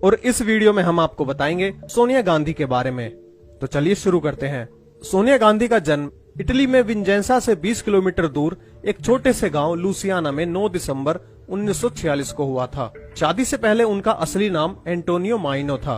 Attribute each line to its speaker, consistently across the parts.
Speaker 1: और इस वीडियो में हम आपको बताएंगे सोनिया गांधी के बारे में। तो चलिए शुरू करते हैं। सोनिया गांधी का जन्म इटली में विंजेंसा से 20 किलोमीटर दूर एक छोटे से गांव लुसियाना में 9 दिसंबर 1946 को हुआ था। शादी से पहले उनका असली नाम एंटोनियो माइनो था।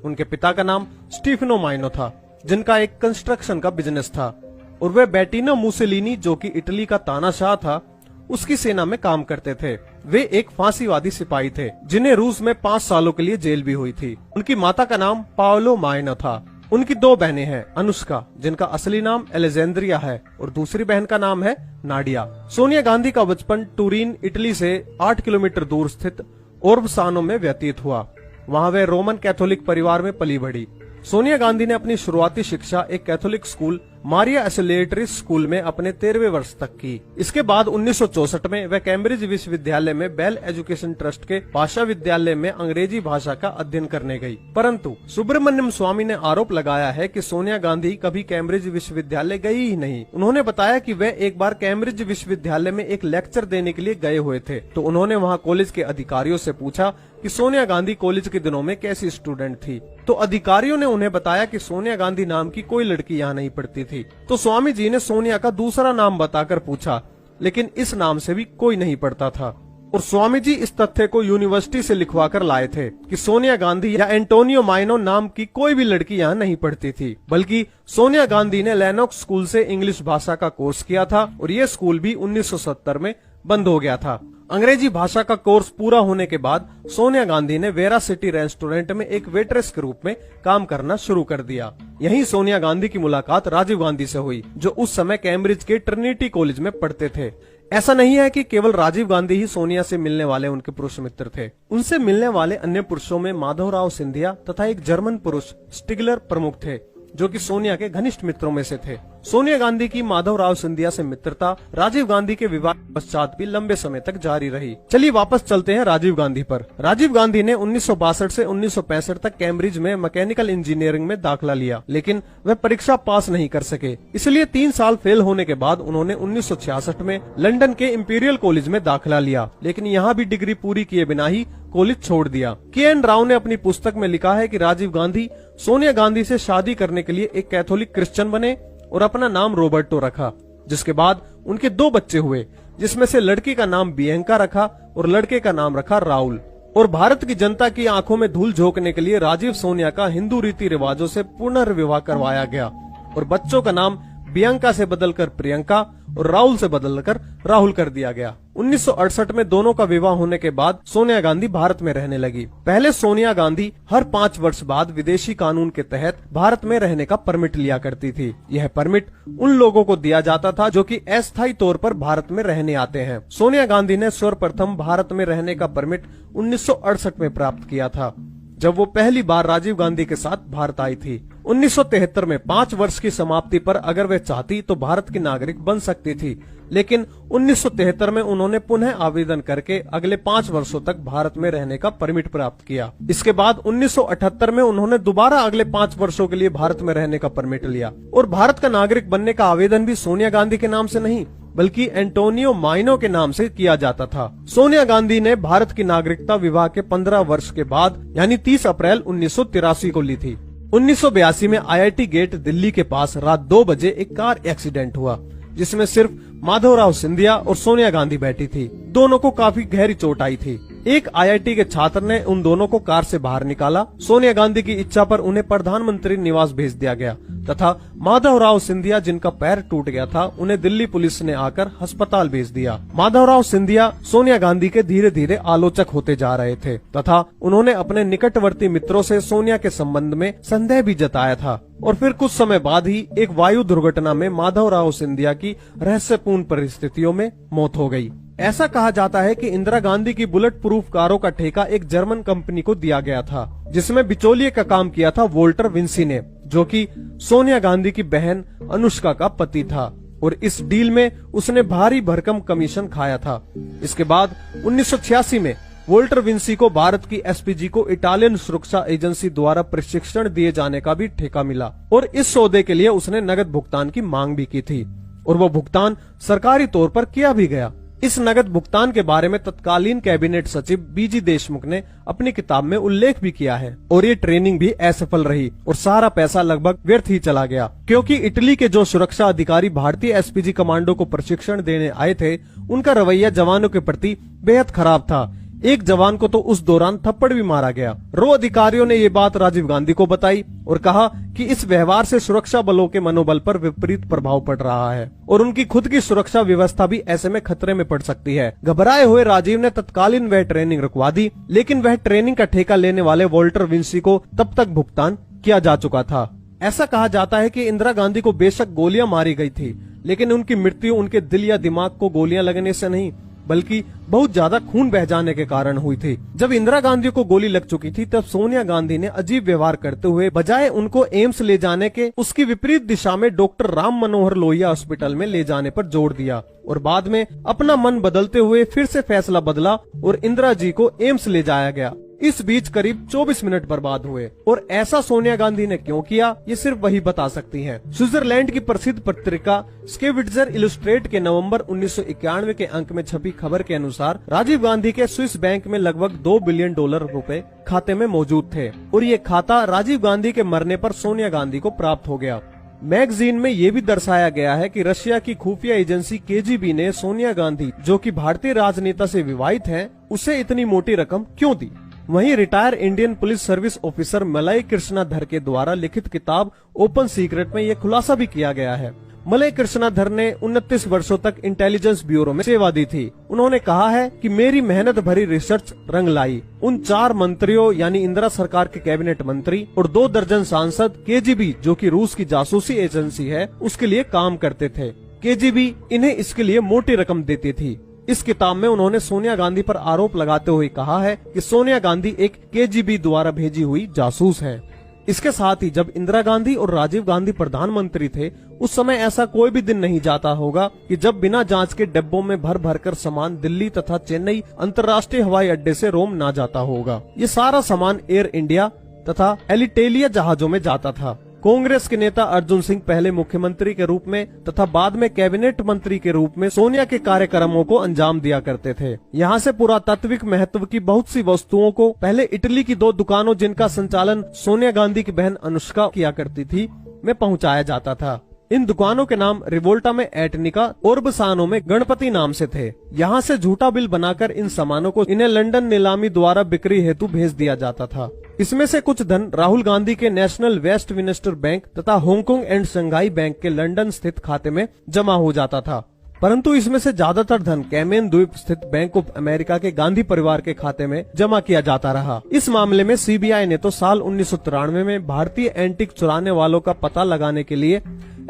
Speaker 1: उनके पिता का नाम स्टीफनो माइनो था, जिनका एक कंस्ट्रक्शन का बिजनेस था, और वे बेटिनो मुसेलिनी, जो कि इटली का तानाशाह था, उसकी सेना में काम करते थे। वे एक फांसीवादी सिपाही थे, जिन्हें रूस में 5 सालों के लिए जेल भी हुई थी। उनकी माता का नाम पाओलो माइनो था। उनकी 2 बहनें हैं, अनुष्का, जिनका असली नाम एलेजेंड्रिया है, और दूसरी बहन का नाम है नाडिया। सोनिया गांधी का बचपन टूरिन, इटली से 8 किलोमीटर दूर स्थित ओर्बसानो में व्यतीत हुआ। वहाँ वे रोमन कैथोलिक परिवार में पली बढ़ी। सोनिया गांधी ने अपनी शुरुआती शिक्षा एक कैथोलिक स्कूल मारिया एसोलिएटरी स्कूल में अपने 13वें वर्ष तक की। इसके बाद 1964 में वह कैम्ब्रिज विश्वविद्यालय में बेल एजुकेशन ट्रस्ट के भाषा विद्यालय में अंग्रेजी भाषा का अध्ययन करने गई। परंतु सुब्रमण्यम स्वामी ने आरोप लगाया है कि सोनिया गांधी कभी कैम्ब्रिज विश्वविद्यालय गई ही नहीं। उन्होंने बताया कि वह एक बार कैम्ब्रिज विश्वविद्यालय में एक लेक्चर देने के लिए गए हुए थे, तो उन्होंने वहाँ कॉलेज के अधिकारियों से पूछा कि सोनिया गांधी कॉलेज के दिनों में कैसी स्टूडेंट थी। तो अधिकारियों ने उन्हें बताया कि सोनिया गांधी नाम की कोई लड़की यहाँ नहीं पढ़ती थी। तो स्वामी जी ने सोनिया का दूसरा नाम बताकर पूछा, लेकिन इस नाम से भी कोई नहीं पढ़ता था। और स्वामी जी इस तथ्य को यूनिवर्सिटी से लिखवा कर लाए थे कि सोनिया गांधी या एंटोनियो माइनो नाम की कोई भी लड़की यहाँ नहीं पढ़ती थी, बल्कि सोनिया गांधी ने लेनोक्स स्कूल से इंग्लिश भाषा का कोर्स किया था, और ये स्कूल भी 1970 में बंद हो गया था। अंग्रेजी भाषा का कोर्स पूरा होने के बाद सोनिया गांधी ने वेरा सिटी रेस्टोरेंट में एक वेट्रेस के रूप में काम करना शुरू कर दिया। यहीं सोनिया गांधी की मुलाकात राजीव गांधी से हुई, जो उस समय कैम्ब्रिज के ट्रिनिटी कॉलेज में पढ़ते थे। ऐसा नहीं है कि केवल राजीव गांधी ही सोनिया से मिलने वाले उनके पुरुष मित्र थे। उनसे मिलने वाले अन्य पुरुषों में माधवराव सिंधिया तथा एक जर्मन पुरुष स्टिगलर प्रमुख थे, जो कि सोनिया के घनिष्ठ मित्रों में से थे। सोनिया गांधी की माधवराव सिंधिया से मित्रता राजीव गांधी के विवाह पश्चात भी लंबे समय तक जारी रही। चलिए वापस चलते हैं राजीव गांधी पर। राजीव गांधी ने 1962 से 1965 तक कैम्ब्रिज में मैकेनिकल इंजीनियरिंग में दाखिला लिया, लेकिन वह परीक्षा पास नहीं कर सके। इसलिए 3 साल फेल होने के बाद उन्होंने 1966 में लंदन के इंपीरियल कॉलेज में दाखिला लिया, लेकिन यहाँ भी डिग्री पूरी किए बिना ही कॉलेज छोड़ दिया। के.एन. राव ने अपनी पुस्तक में लिखा है कि राजीव गांधी सोनिया गांधी से शादी करने के लिए एक कैथोलिक क्रिश्चियन बने और अपना नाम रॉबर्टो रखा, जिसके बाद उनके 2 बच्चे हुए, जिसमें से लड़की का नाम बियंका रखा और लड़के का नाम रखा राहुल। और भारत की जनता की आंखों में धूल झोंकने के लिए राजीव सोनिया का हिंदू रीति रिवाजों से पुनर्विवाह करवाया गया, और बच्चों का नाम बियंका से बदलकर प्रियंका और राहुल से बदलकर राहुल कर दिया गया। 1968 में दोनों का विवाह होने के बाद सोनिया गांधी भारत में रहने लगी। पहले सोनिया गांधी हर 5 वर्ष बाद विदेशी कानून के तहत भारत में रहने का परमिट लिया करती थी। यह परमिट उन लोगों को दिया जाता था जो कि अस्थायी तौर पर भारत में रहने आते हैं। सोनिया गांधी ने सर्वप्रथम भारत में रहने का परमिट 1968 में प्राप्त किया था, जब वो पहली बार राजीव गांधी के साथ भारत आई थी। 1973 में 5 वर्ष की समाप्ति पर अगर वे चाहती तो भारत की नागरिक बन सकती थी, लेकिन 1973 में उन्होंने पुनः आवेदन करके अगले 5 वर्षों तक भारत में रहने का परमिट प्राप्त किया। इसके बाद 1978 में उन्होंने दोबारा अगले 5 वर्षों के लिए भारत में रहने का परमिट लिया, और भारत का नागरिक बनने का आवेदन भी सोनिया गांधी के नाम से नहीं, बल्कि एंटोनियो माइनो के नाम से किया जाता था। सोनिया गांधी ने भारत की नागरिकता विवाह के 15 वर्ष के बाद यानी 30 अप्रैल 1983 को ली थी। 1982 में IIT गेट दिल्ली के पास रात 2 बजे एक कार एक्सीडेंट हुआ, जिसमें सिर्फ माधवराव सिंधिया और सोनिया गांधी बैठी थी। दोनों को काफी गहरी चोट आई थी। एक IIT के छात्र ने उन दोनों को कार से बाहर निकाला। सोनिया गांधी की इच्छा पर उन्हें प्रधानमंत्री निवास भेज दिया गया तथा माधवराव सिंधिया, जिनका पैर टूट गया था, उन्हें दिल्ली पुलिस ने आकर अस्पताल भेज दिया। माधवराव सिंधिया सोनिया गांधी के धीरे धीरे आलोचक होते जा रहे थे तथा उन्होंने अपने निकटवर्ती मित्रों से सोनिया के संबंध में संदेह भी जताया था। और फिर कुछ समय बाद ही एक वायु दुर्घटना में माधवराव सिंधिया की रहस्यपूर्ण परिस्थितियों में मौत हो गई। ऐसा कहा जाता है कि इंदिरा गांधी की बुलेट प्रूफ कारों का ठेका एक जर्मन कंपनी को दिया गया था, जिसमें बिचौलिए का काम किया था वोल्टर विंसी ने, जो कि सोनिया गांधी की बहन अनुष्का का पति था, और इस डील में उसने भारी भरकम कमीशन खाया था। इसके बाद 1986 में वोल्टर विंसी को भारत की एसपीजी को इटालियन सुरक्षा एजेंसी द्वारा प्रशिक्षण दिए जाने का भी ठेका मिला, और इस सौदे के लिए उसने नगद भुगतान की मांग भी की थी, और वो भुगतान सरकारी तौर पर किया भी गया। इस नगद भुगतान के बारे में तत्कालीन कैबिनेट सचिव बीजी देशमुख ने अपनी किताब में उल्लेख भी किया है। और ये ट्रेनिंग भी असफल रही और सारा पैसा लगभग व्यर्थ ही चला गया, क्योंकि इटली के जो सुरक्षा अधिकारी भारतीय एसपीजी कमांडो को प्रशिक्षण देने आए थे, उनका रवैया जवानों के प्रति बेहद खराब था। एक जवान को तो उस दौरान थप्पड़ भी मारा गया। रो अधिकारियों ने ये बात राजीव गांधी को बताई और कहा कि इस व्यवहार से सुरक्षा बलों के मनोबल पर विपरीत प्रभाव पड़ रहा है और उनकी खुद की सुरक्षा व्यवस्था भी ऐसे में खतरे में पड़ सकती है। घबराए हुए राजीव ने तत्कालीन वह ट्रेनिंग रुकवा दी, लेकिन वह ट्रेनिंग का ठेका लेने वाले वॉल्टर विंसी को तब तक भुगतान किया जा चुका था। ऐसा कहा जाता है कि इंदिरा गांधी को बेशक गोलियां मारी गई थी, लेकिन उनकी मृत्यु उनके दिल या दिमाग को गोलियां लगने से नहीं, बल्कि बहुत ज्यादा खून बह जाने के कारण हुई थी। जब इंदिरा गांधी को गोली लग चुकी थी, तब सोनिया गांधी ने अजीब व्यवहार करते हुए बजाय उनको एम्स ले जाने के, उसकी विपरीत दिशा में डॉक्टर राम मनोहर लोहिया हॉस्पिटल में ले जाने पर जोर दिया और बाद में अपना मन बदलते हुए फिर से फैसला बदला और इंदिरा जी को एम्स ले जाया गया। इस बीच करीब 24 मिनट बर्बाद हुए और ऐसा सोनिया गांधी ने क्यों किया, ये सिर्फ वही बता सकती हैं। स्विट्जरलैंड की प्रसिद्ध पत्रिका स्केविट्जर इलस्ट्रेट के नवंबर 1991 के अंक में छपी खबर के अनुसार राजीव गांधी के स्विस बैंक में लगभग $2 बिलियन रुपए खाते में मौजूद थे और ये खाता राजीव गांधी के मरने पर सोनिया गांधी को प्राप्त हो गया। मैगजीन में ये भी दर्शाया गया है कि रशिया की खुफिया एजेंसी केजीबी ने सोनिया गांधी, जो कि भारतीय राजनेता से विवाहित हैं, उसे इतनी मोटी रकम क्यों दी। वहीं retire Indian police service officer Malay Krishnadhar के द्वारा लिखित किताब ओपन सीक्रेट में यह खुलासा भी किया गया है। मलय कृष्णाधर ने 29 वर्षों तक इंटेलिजेंस ब्यूरो में सेवा दी थी। उन्होंने कहा है कि मेरी मेहनत भरी रिसर्च रंग लाई। उन 4 मंत्रियों यानी इंदिरा सरकार के कैबिनेट मंत्री और 2 दर्जन सांसद केजीबी, जो कि रूस की जासूसी एजेंसी है, उसके लिए काम करते थे। केजीबी इन्हें इसके लिए मोटी रकम देती थी। इस किताब में उन्होंने सोनिया गांधी पर आरोप लगाते हुए कहा है कि सोनिया गांधी एक केजीबी द्वारा भेजी हुई जासूस है। इसके साथ ही जब इंदिरा गांधी और राजीव गांधी प्रधानमंत्री थे, उस समय ऐसा कोई भी दिन नहीं जाता होगा कि जब बिना जांच के डिब्बों में भर भर कर सामान दिल्ली तथा चेन्नई अंतर्राष्ट्रीय हवाई अड्डे से रोम ना जाता होगा। ये सारा सामान एयर इंडिया तथा एलिटेलिया जहाजों में जाता था। कांग्रेस के नेता अर्जुन सिंह पहले मुख्यमंत्री के रूप में तथा बाद में कैबिनेट मंत्री के रूप में सोनिया के कार्यक्रमों को अंजाम दिया करते थे। यहाँ से पुरातात्विक महत्व की बहुत सी वस्तुओं को पहले इटली की 2 दुकानों, जिनका संचालन सोनिया गांधी की बहन अनुष्का किया करती थी, में पहुँचाया जाता था। इन दुकानों के नाम रिवोल्टा में एटनिका और बसानो में गणपति नाम से थे। यहाँ से झूठा बिल बनाकर इन सामानों को इन्हें लंदन नीलामी द्वारा बिक्री हेतु भेज दिया जाता था। इसमें से कुछ धन राहुल गांधी के नेशनल वेस्टमिनिस्टर बैंक तथा हांगकांग एंड शंघाई बैंक के लंदन स्थित खाते में जमा हो जाता था, परंतु इसमें से ज्यादातर धन कैमेन द्वीप स्थित बैंक ऑफ अमेरिका के गांधी परिवार के खाते में जमा किया जाता रहा। इस मामले में सीबीआई ने तो साल 1993 में भारतीय एंटीक चुराने वालों का पता लगाने के लिए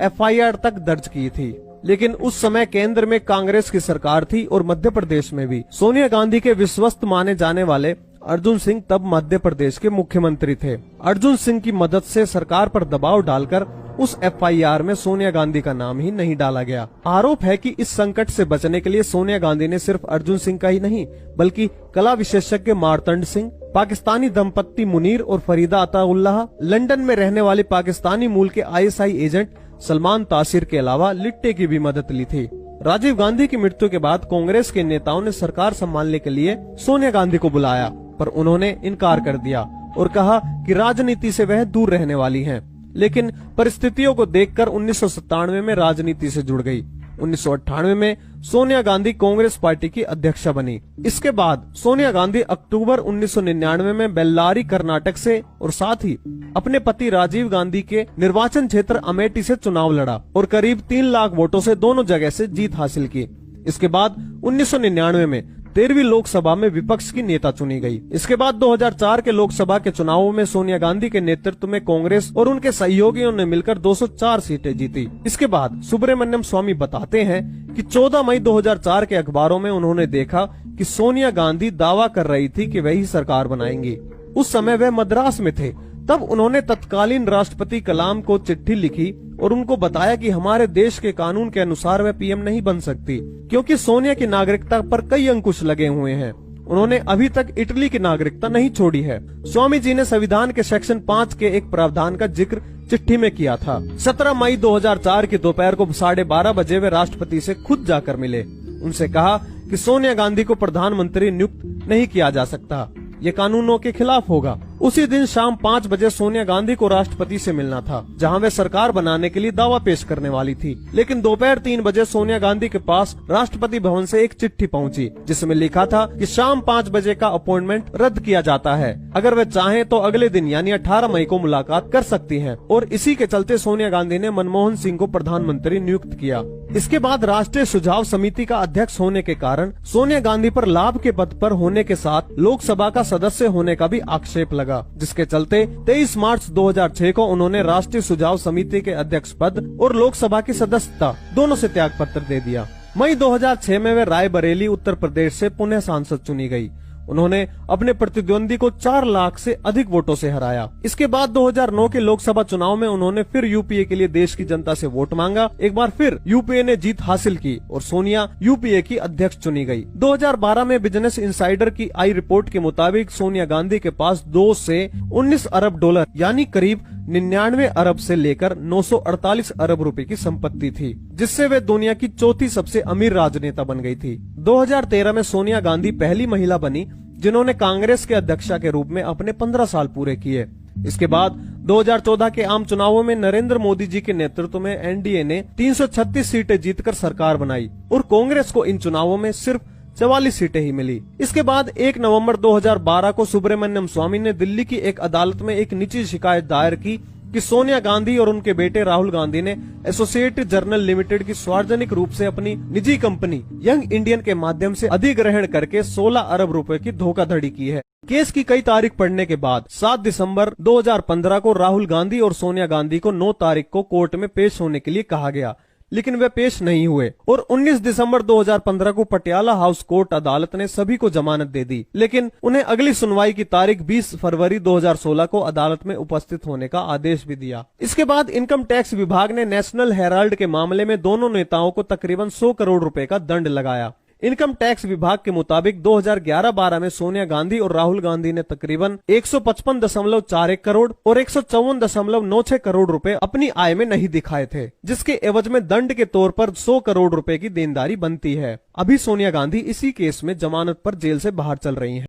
Speaker 1: एफआईआर तक दर्ज की थी, लेकिन उस समय केंद्र में कांग्रेस की सरकार थी और मध्य प्रदेश में भी। सोनिया गांधी के विश्वस्त माने जाने वाले अर्जुन सिंह तब मध्य प्रदेश के मुख्यमंत्री थे। अर्जुन सिंह की मदद से सरकार पर दबाव डालकर उस एफआईआर में सोनिया गांधी का नाम ही नहीं डाला गया। आरोप है कि इस संकट से बचने के लिए सोनिया गांधी ने सिर्फ अर्जुन सिंह का ही नहीं, बल्कि कला विशेषज्ञ मार्तंड सिंह, पाकिस्तानी दंपत्ति मुनीर और फरीदा अताउल्लाह, लंदन में रहने वाले पाकिस्तानी मूल के आईएसआई एजेंट सलमान तासिर के अलावा लिट्टे की भी मदद ली थी। राजीव गांधी की मृत्यु के बाद कांग्रेस के नेताओं ने सरकार संभालने के लिए सोनिया गांधी को बुलाया, पर उन्होंने इनकार कर दिया और कहा कि राजनीति से वह दूर रहने वाली हैं। लेकिन परिस्थितियों को देखकर 1997 में राजनीति से जुड़ गई। 1998 में सोनिया गांधी कांग्रेस पार्टी की अध्यक्षा बनी। इसके बाद सोनिया गांधी अक्टूबर 1999 में बेल्लारी कर्नाटक से और साथ ही अपने पति राजीव गांधी के निर्वाचन क्षेत्र अमेठी से चुनाव लड़ा और करीब 3 लाख वोटों से दोनों जगह से जीत हासिल की। इसके बाद 1999 में 13वीं लोकसभा में विपक्ष की नेता चुनी गई। इसके बाद 2004 के लोकसभा के चुनावों में सोनिया गांधी के नेतृत्व में कांग्रेस और उनके सहयोगियों ने मिलकर 204 सीटें जीती। इसके बाद सुब्रमण्यम स्वामी बताते हैं कि 14 मई 2004 के अखबारों में उन्होंने देखा कि सोनिया गांधी दावा कर रही थी कि वही सरकार बनाएंगी। उस समय वह मद्रास में थे। तब उन्होंने तत्कालीन राष्ट्रपति कलाम को चिट्ठी लिखी और उनको बताया कि हमारे देश के कानून के अनुसार वह पीएम नहीं बन सकती, क्योंकि सोनिया की नागरिकता पर कई अंकुश लगे हुए हैं। उन्होंने अभी तक इटली की नागरिकता नहीं छोड़ी है। स्वामी जी ने संविधान के सेक्शन 5 के एक प्रावधान का जिक्र चिट्ठी में किया था। 17 मई 2004 की दोपहर को 12:30 बजे वे राष्ट्रपति से खुद जाकर मिले। उनसे कहा कि सोनिया गांधी को प्रधानमंत्री नियुक्त नहीं किया जा सकता, ये कानूनों के खिलाफ होगा। उसी दिन शाम 5 बजे सोनिया गांधी को राष्ट्रपति से मिलना था, जहां वे सरकार बनाने के लिए दावा पेश करने वाली थी। लेकिन दोपहर 3 बजे सोनिया गांधी के पास राष्ट्रपति भवन से एक चिट्ठी पहुंची, जिसमें लिखा था कि शाम 5 बजे का अपॉइंटमेंट रद्द किया जाता है। अगर वे चाहें तो अगले दिन यानी 18 मई को मुलाकात कर सकती हैं। और इसी के चलते सोनिया गांधी ने मनमोहन सिंह को प्रधानमंत्री नियुक्त किया। इसके बाद राष्ट्रीय सुझाव समिति का अध्यक्ष होने के कारण सोनिया गांधी पर लाभ के पद पर होने के साथ लोकसभा का सदस्य होने का भी आक्षेप लगा, जिसके चलते 23 मार्च 2006 को उन्होंने राष्ट्रीय सुझाव समिति के अध्यक्ष पद और लोकसभा की सदस्यता दोनों से त्याग पत्र दे दिया। मई 2006 में वे रायबरेली उत्तर प्रदेश से पुनः सांसद चुनी गयी। उन्होंने अपने प्रतिद्वंदी को 4 लाख से अधिक वोटों से हराया। इसके बाद 2009 के लोकसभा चुनाव में उन्होंने फिर यूपीए के लिए देश की जनता से वोट मांगा। एक बार फिर यूपीए ने जीत हासिल की और सोनिया यूपीए की अध्यक्ष चुनी गई। 2012 में बिजनेस इनसाइडर की आई रिपोर्ट के मुताबिक सोनिया गांधी के पास 2 से 19 अरब डॉलर यानी करीब 99 अरब से लेकर 948 अरब रुपए की संपत्ति थी, जिससे वे दुनिया की चौथी सबसे अमीर राजनेता बन गई थी। 2013 में सोनिया गांधी पहली महिला बनी जिन्होंने कांग्रेस के अध्यक्षा के रूप में अपने 15 साल पूरे किए। इसके बाद 2014 के आम चुनावों में नरेंद्र मोदी जी के नेतृत्व में एनडीए ने 336 सीटें जीतकर सरकार बनाई और कांग्रेस को इन चुनावों में सिर्फ 44 सीटें ही मिली। इसके बाद 1 नवंबर 2012 को सुब्रमण्यम स्वामी ने दिल्ली की एक अदालत में एक निजी शिकायत दायर की कि सोनिया गांधी और उनके बेटे राहुल गांधी ने एसोसिएटेड जर्नल लिमिटेड की सार्वजनिक रूप से अपनी निजी कंपनी यंग इंडियन के माध्यम से अधिग्रहण करके 16 अरब रुपए की धोखाधड़ी की है। केस की कई तारीख पड़ने के बाद 7 दिसंबर 2015 को राहुल गांधी और सोनिया गांधी को 9 तारीख को कोर्ट में पेश होने के लिए कहा गया, लेकिन वे पेश नहीं हुए और 19 दिसंबर 2015 को पटियाला हाउस कोर्ट अदालत ने सभी को जमानत दे दी, लेकिन उन्हें अगली सुनवाई की तारीख 20 फरवरी 2016 को अदालत में उपस्थित होने का आदेश भी दिया। इसके बाद इनकम टैक्स विभाग ने नेशनल हेराल्ड के मामले में दोनों नेताओं को तकरीबन 100 करोड़ रुपए का दंड लगाया। इनकम टैक्स विभाग के मुताबिक 2011-12 में सोनिया गांधी और राहुल गांधी ने तकरीबन 155.41 करोड़ और 154.96 करोड़ रुपए अपनी आय में नहीं दिखाए थे, जिसके एवज में दंड के तौर पर 100 करोड़ रुपए की देनदारी बनती है। अभी सोनिया गांधी इसी केस में जमानत पर जेल से बाहर चल रही हैं।